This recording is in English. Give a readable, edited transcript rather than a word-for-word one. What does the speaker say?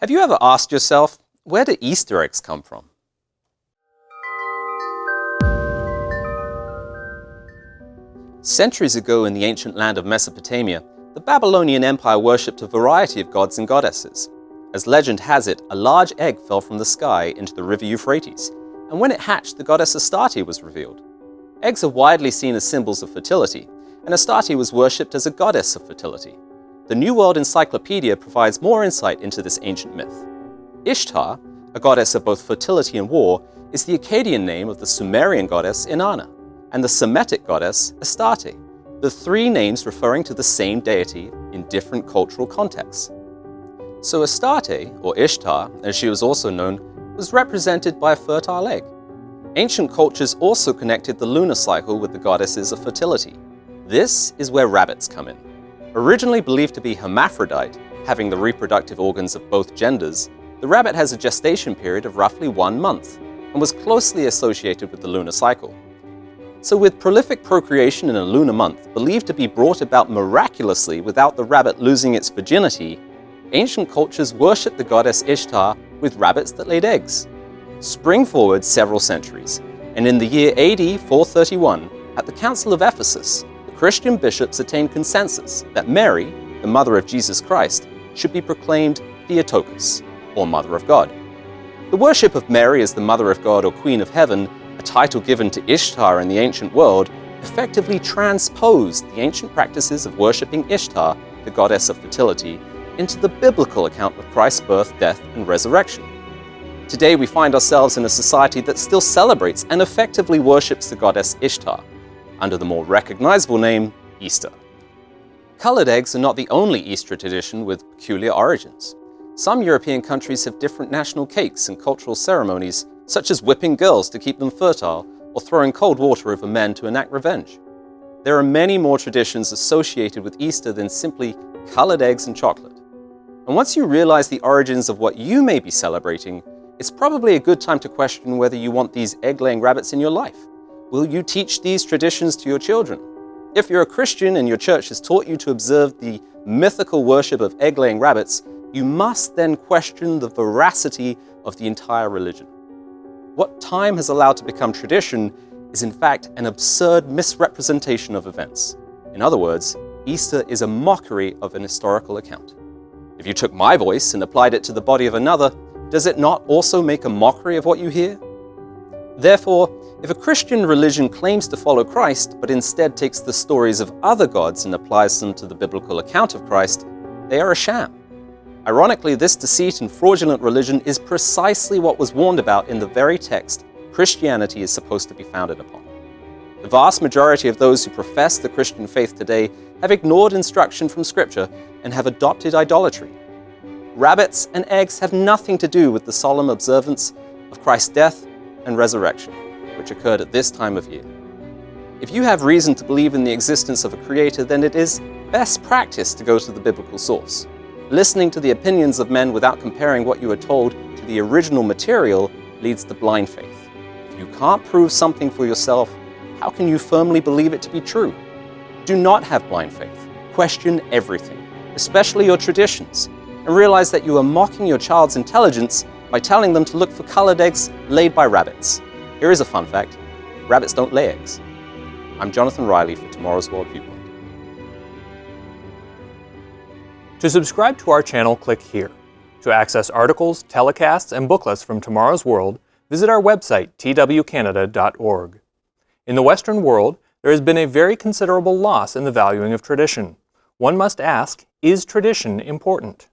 Have you ever asked yourself, where do Easter eggs come from? Centuries ago in the ancient land of Mesopotamia, the Babylonian Empire worshipped a variety of gods and goddesses. As legend has it, a large egg fell from the sky into the river Euphrates, and when it hatched, the goddess Astarte was revealed. Eggs are widely seen as symbols of fertility, and Astarte was worshipped as a goddess of fertility. The New World Encyclopedia provides more insight into this ancient myth. Ishtar, a goddess of both fertility and war, is the Akkadian name of the Sumerian goddess Inanna, and the Semitic goddess Astarte, the three names referring to the same deity in different cultural contexts. So Astarte, or Ishtar, as she was also known, was represented by a fertile egg. Ancient cultures also connected the lunar cycle with the goddesses of fertility. This is where rabbits come in. Originally believed to be hermaphrodite, having the reproductive organs of both genders, the rabbit has a gestation period of roughly 1 month and was closely associated with the lunar cycle. So with prolific procreation in a lunar month believed to be brought about miraculously without the rabbit losing its virginity, ancient cultures worshipped the goddess Ishtar with rabbits that laid eggs. Spring forward several centuries, and in the year AD 431, at the Council of Ephesus, Christian bishops attained consensus that Mary, the mother of Jesus Christ, should be proclaimed Theotokos, or Mother of God. The worship of Mary as the Mother of God or Queen of Heaven, a title given to Ishtar in the ancient world, effectively transposed the ancient practices of worshipping Ishtar, the goddess of fertility, into the biblical account of Christ's birth, death, and resurrection. Today we find ourselves in a society that still celebrates and effectively worships the goddess Ishtar, under the more recognizable name, Easter. Colored eggs are not the only Easter tradition with peculiar origins. Some European countries have different national cakes and cultural ceremonies, such as whipping girls to keep them fertile or throwing cold water over men to enact revenge. There are many more traditions associated with Easter than simply colored eggs and chocolate. And once you realize the origins of what you may be celebrating, it's probably a good time to question whether you want these egg-laying rabbits in your life. Will you teach these traditions to your children? If you're a Christian and your church has taught you to observe the mythical worship of egg-laying rabbits, you must then question the veracity of the entire religion. What time has allowed to become tradition is in fact an absurd misrepresentation of events. In other words, Easter is a mockery of an historical account. If you took my voice and applied it to the body of another, does it not also make a mockery of what you hear? Therefore, if a Christian religion claims to follow Christ, but instead takes the stories of other gods and applies them to the biblical account of Christ, they are a sham. Ironically, this deceit and fraudulent religion is precisely what was warned about in the very text Christianity is supposed to be founded upon. The vast majority of those who profess the Christian faith today have ignored instruction from Scripture and have adopted idolatry. Rabbits and eggs have nothing to do with the solemn observance of Christ's death and resurrection, which occurred at this time of year. If you have reason to believe in the existence of a creator, then it is best practice to go to the biblical source. Listening to the opinions of men without comparing what you are told to the original material leads to blind faith. If you can't prove something for yourself, how can you firmly believe it to be true? Do not have blind faith. Question everything, especially your traditions, and realize that you are mocking your child's intelligence by telling them to look for colored eggs laid by rabbits. Here is a fun fact: rabbits don't lay eggs. I'm Jonathan Riley for Tomorrow's World Viewpoint. To subscribe to our channel, click here. To access articles, telecasts, and booklets from Tomorrow's World, visit our website, twcanada.org. In the Western world, there has been a very considerable loss in the valuing of tradition. One must ask, is tradition important?